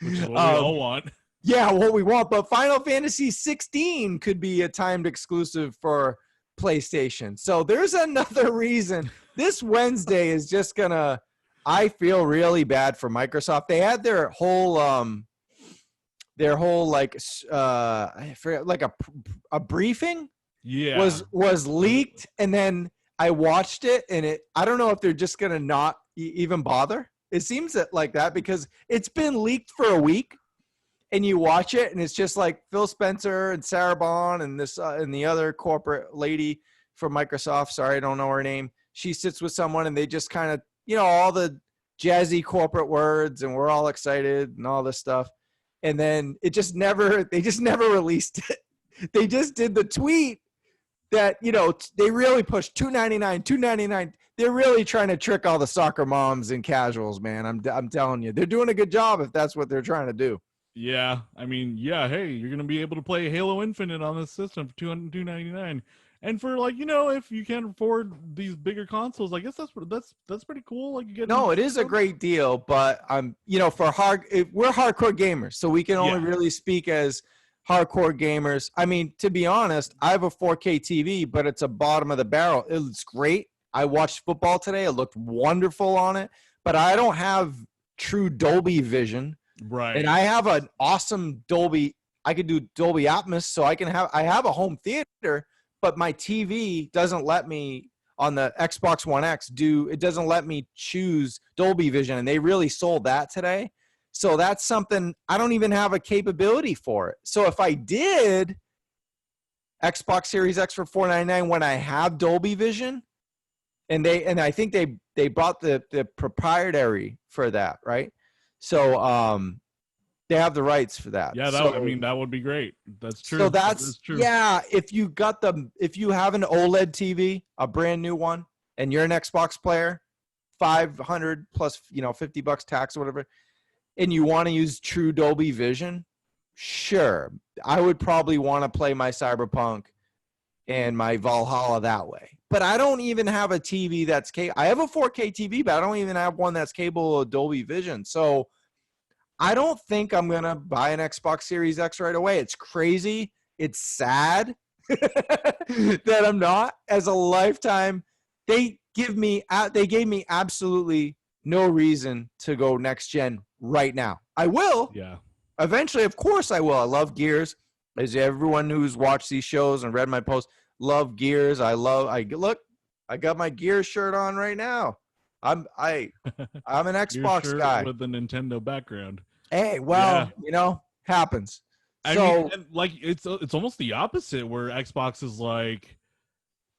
Which is what we all want.
Yeah, what we want. But Final Fantasy 16 could be a timed exclusive for PlayStation. So there's another reason. This Wednesday is just going to, I feel really bad for Microsoft. They had their whole like, I forget, like a briefing was leaked. And then I watched it and I don't know if they're just going to not even bother. It seems like that because it's been leaked for a week. And you watch it, and it's just like Phil Spencer and Sarah Bond and this and the other corporate lady from Microsoft. Sorry, I don't know her name. She sits with someone, and they just kind of, all the jazzy corporate words, and we're all excited and all this stuff. And then they just never released it. They just did the tweet that, they really pushed $299. They're really trying to trick all the soccer moms and casuals, man. I'm telling you, they're doing a good job if that's what they're trying to do.
Yeah, I mean, hey, you're gonna be able to play Halo Infinite on this system for $299, and for if you can't afford these bigger consoles, I guess that's pretty cool. Like you get
it is a great deal, but we're hardcore gamers, so we can only really speak as hardcore gamers. I mean, to be honest, I have a 4K TV, but it's a bottom of the barrel. It's great. I watched football today; it looked wonderful on it, but I don't have true Dolby Vision.
Right.
And I have an awesome Dolby. I could do Dolby Atmos, so I have a home theater, but my TV doesn't let me on the Xbox One X it doesn't let me choose Dolby Vision, and they really sold that today. So that's something I don't even have a capability for it. So if I did Xbox Series X for $499 when I have Dolby Vision, and I think they bought the proprietary for that, right? So they have the rights for that.
Yeah, that would be great. That's true.
So that's true. Yeah, if you have an OLED TV, a brand new one, and you're an Xbox player, $500 plus $50 tax or whatever, and you want to use true Dolby Vision, sure, I would probably want to play my Cyberpunk and my Valhalla that way. But I don't even have a TV that's I have a 4K TV, but I don't even have one that's capable of Dolby Vision. So I don't think I'm going to buy an Xbox Series X right away. It's crazy. It's sad that I'm not. As a lifetime, they gave me absolutely no reason to go next gen right now. I will.
Yeah.
Eventually, of course I will. I love Gears. As everyone who's watched these shows and read my posts, love Gears. I got my Gears shirt on right now. I'm an
Your
Xbox
shirt
guy.
with the Nintendo background.
Hey,
Yeah.
well, happens.
I mean,
So
and like it's almost the opposite where Xbox is like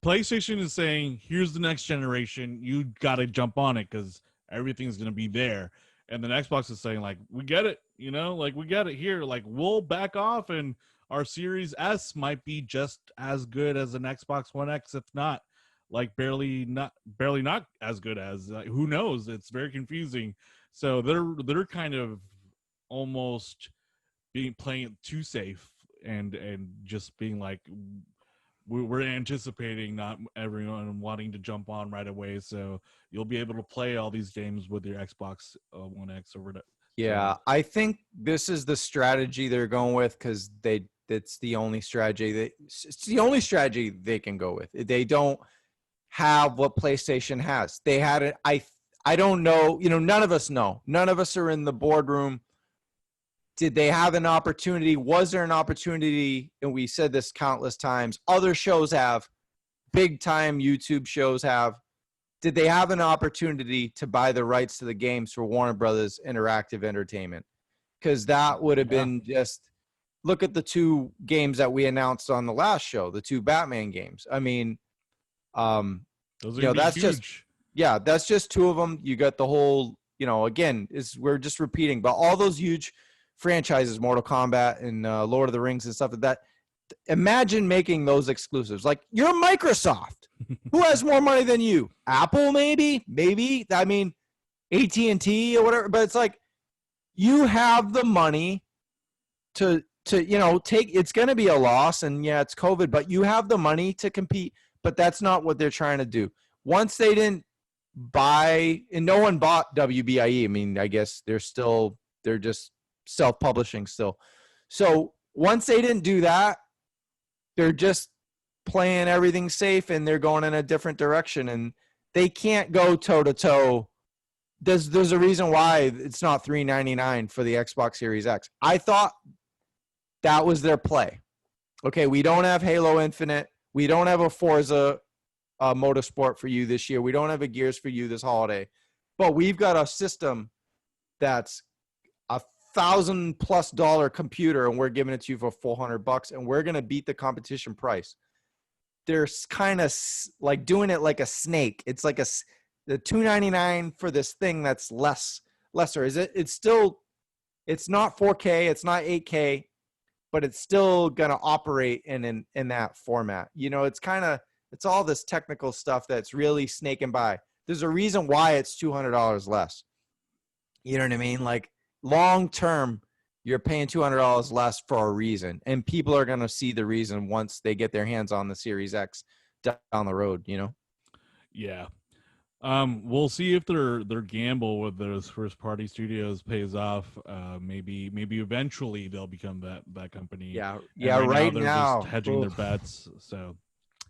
PlayStation is saying, "Here's the next generation. You got to jump on it because everything's gonna be there." And then Xbox is saying, "Like, we get it, like we get it here. Like, we'll back off, and our Series S might be just as good as an Xbox One X, if not, like barely not as good as. Who knows? It's very confusing. So they're kind of almost being playing it too safe and just being like we're anticipating not everyone wanting to jump on right away, so you'll be able to play all these games with your Xbox One X over the.
yeah,
So,
I think this is the strategy they're going with because it's the only strategy they can go with. They don't have what PlayStation has. They had it. I don't know. None of us know. None of us are in the boardroom. Did they have an opportunity? Was there an opportunity? And we said this countless times. Other shows have, big time YouTube shows have. Did they have an opportunity to buy the rights to the games for Warner Brothers Interactive Entertainment? Because that would have been just, look at the two games that we announced on the last show, the two Batman games. I mean,
those are
that's
huge.
that's just two of them. You got the whole, again, we're just repeating, but all those huge franchises, Mortal Kombat and Lord of the Rings and stuff like that. Imagine making those exclusives. Like, you're Microsoft. Who has more money than you? Apple, maybe. I mean, AT&T or whatever. But it's like, you have the money to take. It's going to be a loss, and yeah, it's COVID, but you have the money to compete. But that's not what they're trying to do. Once they didn't buy, and no one bought WBIE. I mean, I guess they're just self-publishing still. So once they didn't do that, they're just playing everything safe, and they're going in a different direction, and they can't go toe-to-toe. There's a reason why it's not $399 for the Xbox Series X. I thought that was their play. Okay, we don't have Halo Infinite. We don't have a Forza Motorsport for you this year. We don't have a Gears for you this holiday. But we've got a system that's $1,000+ computer, and we're giving it to you for $400, and we're gonna beat the competition price. They're kind of like doing it like a snake. It's like the $299 for this thing that's lesser. It's not 4K, it's not 8K, but it's still gonna operate in that format. It's all this technical stuff that's really snaking by. There's a reason why it's $200 less. You know what I mean? Like, long term, you're paying $200 less for a reason, and people are going to see the reason once they get their hands on the Series X down the road.
Yeah. We'll see if their gamble with those first party studios pays off. Maybe eventually they'll become that company.
Yeah.
Right
Right
now they're
now,
just hedging their bets. So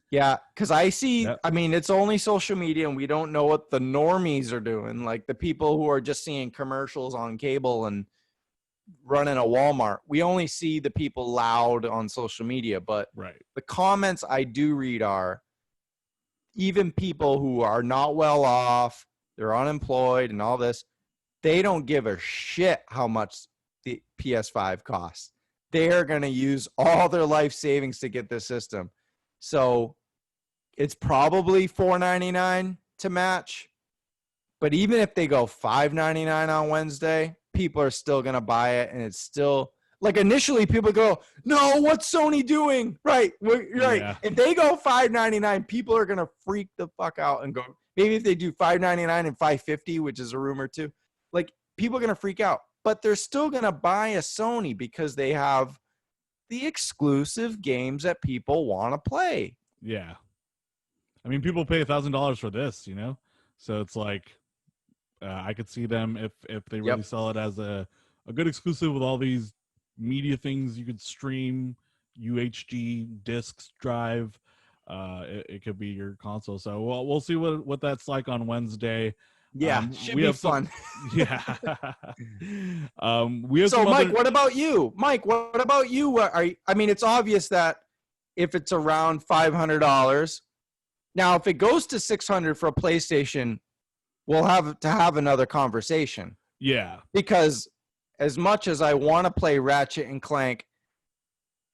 yeah, because I see.
Yep.
I mean, it's only social media, and we don't know what the normies are doing. Like the people who are just seeing commercials on cable and running a Walmart. We only see the people loud on social media, but
right.
the comments I do read are even people who are not well off, they're unemployed and all this, they don't give a shit how much the PS5 costs. They're going to use all their life savings to get this system. So it's probably $499 to match. But even if they go $599 on Wednesday, people are still going to buy it. And it's still, like, initially people go, no, what's Sony doing? Right. Right.
Yeah.
If they go $599, people are going to freak the fuck out and go, maybe if they do $599 and $550, which is a rumor too, like, people are going to freak out. But they're still going to buy a Sony because they have the exclusive games that people want to play.
Yeah. I mean, people pay $1,000 for this, so it's like I could see them if they really sell it as a a good exclusive with all these media things you could stream, UHD discs drive. It could be your console. So we'll see what that's like on Wednesday.
Yeah, should
We
be
have some,
fun.
yeah. We have
So,
some
Mike,
other.
what about you? Mike, what about you? I mean, it's obvious that if it's around $500, now if it goes to 600 for a PlayStation, we'll have to have another conversation.
Yeah,
Because as much as I want to play Ratchet and Clank,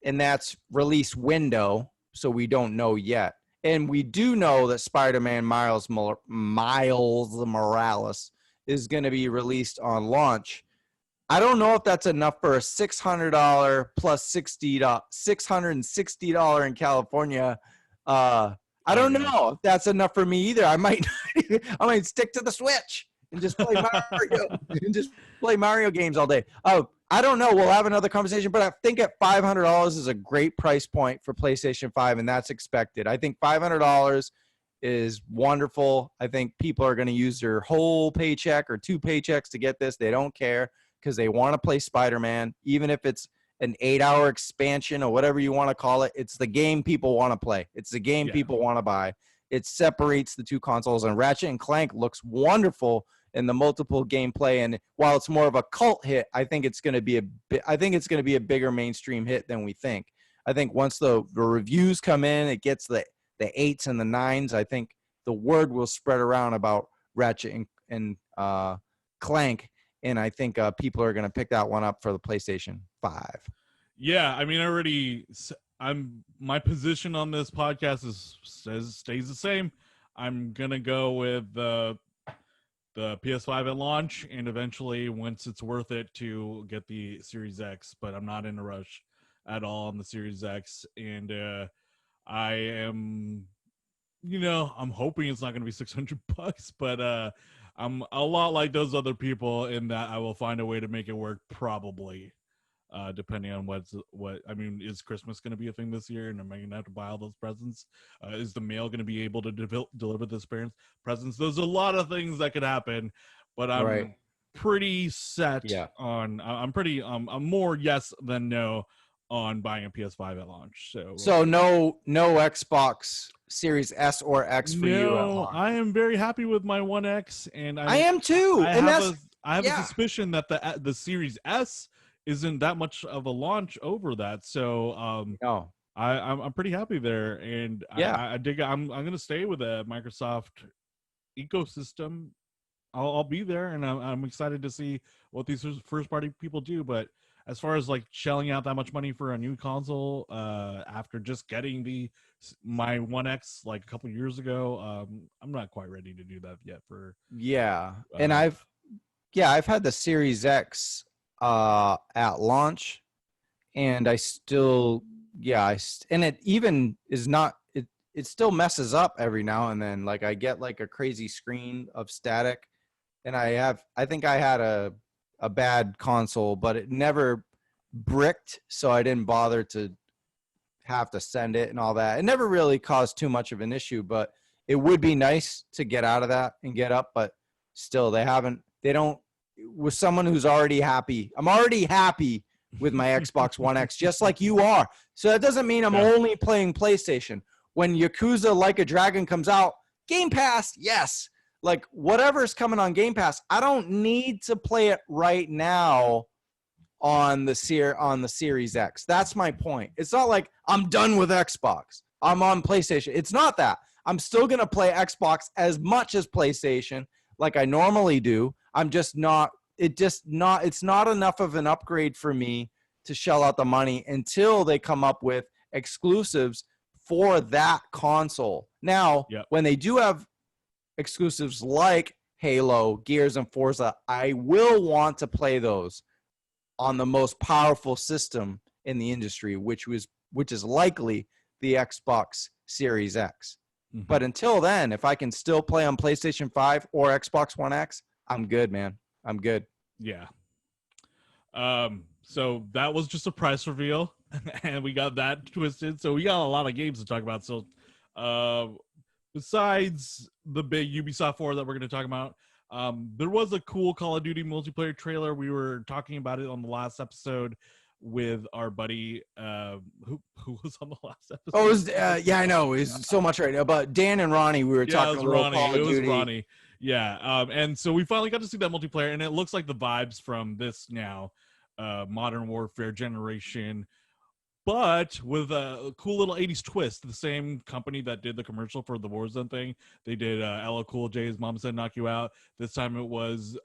and that's release window, so we don't know yet. And we do know that Spider-Man Miles Morales is going to be released on launch. I don't know if that's enough for a $600 plus $660 in California. I don't know if that's enough for me either. I might stick to the Switch and just play Mario games all day. Oh, I don't know. We'll have another conversation, but I think at $500 is a great price point for PlayStation 5, and that's expected. I think $500 is wonderful. I think people are going to use their whole paycheck or 2 paychecks to get this. They don't care because they want to play Spider-Man, even if it's an 8-hour expansion or whatever you want to call it. It's the game people want to play. It's the game people want to buy. It separates the two consoles, and Ratchet and Clank looks wonderful in the multiple gameplay. And while it's more of a cult hit, I think it's going to be a bigger mainstream hit than we think. I think once the reviews come in, it gets the 8s and the 9s. I think the word will spread around about Ratchet and Clank, and I think people are going to pick that one up for the PlayStation 5.
Yeah, I mean, my position on this podcast stays the same. I'm gonna go with the PS5 at launch, and eventually, once it's worth it, to get the Series X. But I'm not in a rush at all on the Series X, and I am, I'm hoping it's not gonna be $600, but I'm a lot like those other people in that I will find a way to make it work, probably. Depending on is Christmas going to be a thing this year, and am I going to have to buy all those presents? Is the mail going to be able to deliver this presents? There's a lot of things that could happen, but I'm pretty set on. I'm more yes than no on buying a PS5 at launch. So
no Xbox Series S or X for you at launch.
I am very happy with my One X, and
I am too.
I have a suspicion that the Series S isn't that much of a launch over that, so I'm pretty happy there, and I dig. I'm gonna stay with the Microsoft ecosystem. I'll be there, and I'm excited to see what these first party people do. But as far as like shelling out that much money for a new console after just getting my One X like a couple years ago, I'm not quite ready to do that yet.
And I've had the Series X at launch, and I still and it even is not it still messes up every now and then. Like I get like a crazy screen of static, and I think I had a bad console, but it never bricked, so I didn't bother to have to send it and all that. It never really caused too much of an issue, but it would be nice to get out of that and get up, but still they don't. With someone who's already happy. I'm already happy with my Xbox One X, just like you are. So that doesn't mean I'm only playing PlayStation. When Yakuza Like a Dragon comes out, Game Pass, yes. Like whatever's coming on Game Pass, I don't need to play it right now on the Series X. That's my point. It's not like I'm done with Xbox. I'm on PlayStation. It's not that. I'm still going to play Xbox as much as PlayStation like I normally do. I'm just not it's not enough of an upgrade for me to shell out the money until they come up with exclusives for that console. Now, when they do have exclusives like Halo, Gears, and Forza, I will want to play those on the most powerful system in the industry, which is likely the Xbox Series X. Mm-hmm. But until then, if I can still play on PlayStation 5 or Xbox One X, I'm good, man. I'm good.
Yeah. So that was just a price reveal, and we got that twisted. So we got a lot of games to talk about. So besides the big Ubisoft 4 that we're going to talk about, There was a cool Call of Duty multiplayer trailer. We were talking about it on the last episode with our buddy who was on the last episode.
Oh, it was, yeah, I know. It's so much right now. But Dan and Ronnie, we were
Yeah, it
talking
was
a little
Ronnie.
Call
It
of
was
Duty.
Ronnie. Yeah. And so we finally got to see that multiplayer, and it looks like the vibes from this now, Modern Warfare generation, but with a cool little 80s twist. The same company that did the commercial for the Warzone thing, they did LL Cool J's Mom Said Knock You Out. This time it was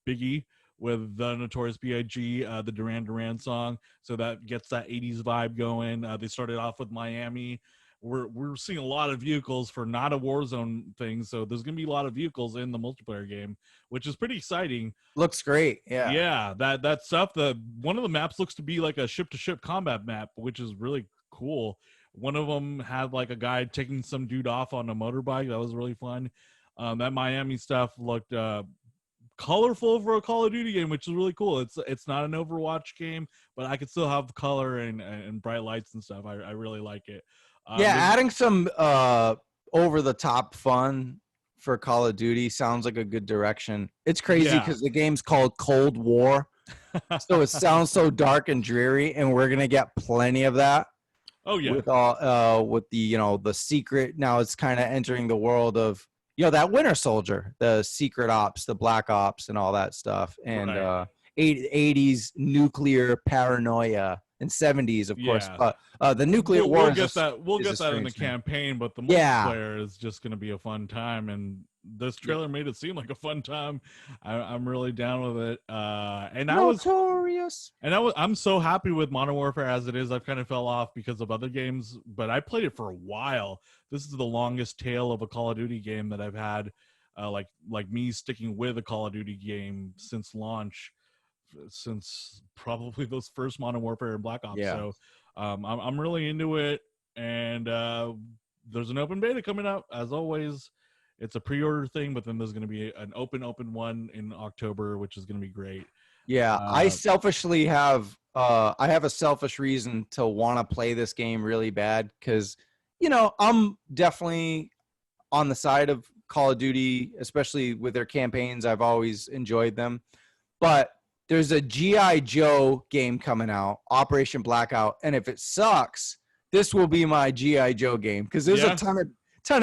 Biggie with the Notorious B.I.G., the Duran Duran song. So that gets that 80s vibe going. They started off with Miami. We're seeing a lot of vehicles for not a Warzone thing, so there's gonna be a lot of vehicles in the multiplayer game, which is pretty exciting.
Looks great. Yeah.
Yeah, that stuff. The one of the maps looks to be like a ship to ship combat map, which is really cool. One of them had like a guy taking some dude off on a motorbike. That was really fun. That Miami stuff looked colorful for a Call of Duty game, which is really cool. It's not an Overwatch game, but I could still have color and bright lights and stuff. I really like it.
Yeah, adding some over the top fun for Call of Duty sounds like a good direction. It's crazy
Yeah.
because the game's called Cold War, so it sounds so dark and dreary, and we're gonna get plenty of that.
Oh yeah.
With all with the the secret. Now it's kind of entering the world of that Winter Soldier, the secret ops, the black ops, and all that stuff, and
Right.
80s nuclear paranoia and 70s, of course.
Yeah.
But the nuclear war
We'll
is
get that. We'll
is a
get that in the
strange thing.
campaign, but the
Yeah.
multiplayer is just going to be a fun time. And this trailer made it seem like a fun time. I'm really down with it.
Notorious.
I'm so happy with Modern Warfare as it is. I've kind of fell off because of other games, but I played it for a while. This is the longest tail of a Call of Duty game that I've had. Like me sticking with a Call of Duty game since launch, since probably those first Modern Warfare and Black Ops.
Yeah.
So I'm really into it, and there's an open beta coming out as always. It's a pre-order thing, but then there's going to be an open one in October, which is going to be great.
Yeah, I selfishly have I have a selfish reason to want to play this game really bad because I'm definitely on the side of Call of Duty, especially with their campaigns. I've always enjoyed them, but there's a G.I. Joe game coming out, Operation Blackout, and if it sucks, this will be my G.I. Joe game because there's a ton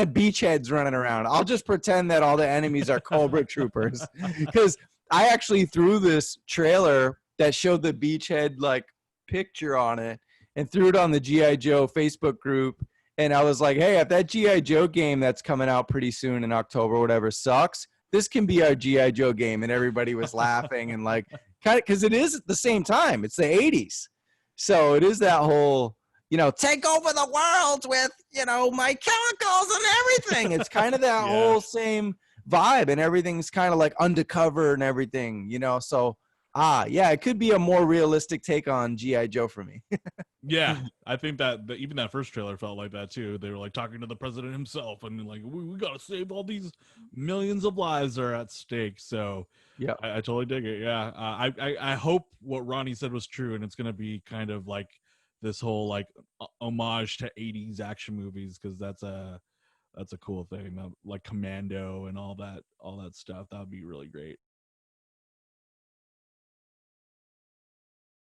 of beachheads running around. I'll just pretend that all the enemies are Cobra troopers because I actually threw this trailer that showed the beachhead like picture on it and threw it on the G.I. Joe Facebook group. And I was like, hey, if that G.I. Joe game that's coming out pretty soon in October or whatever sucks, this can be our G.I. Joe game. And everybody was laughing and like, kind of, because it is at the same time. It's the 80s. So it is that whole, take over the world with, my chemicals and everything. It's kind of that whole same vibe, and everything's kind of like undercover and everything, So, it could be a more realistic take on G.I. Joe for me.
Yeah, I think that even that first trailer felt like that too. They were like talking to the president himself, and like, we got to save all these millions of lives that are at stake. So,
yeah,
I totally dig it. Yeah, I hope what Ronnie said was true, and it's gonna be kind of like this whole like homage to 80s action movies, because that's a cool thing, like Commando and all that stuff. That would be really great.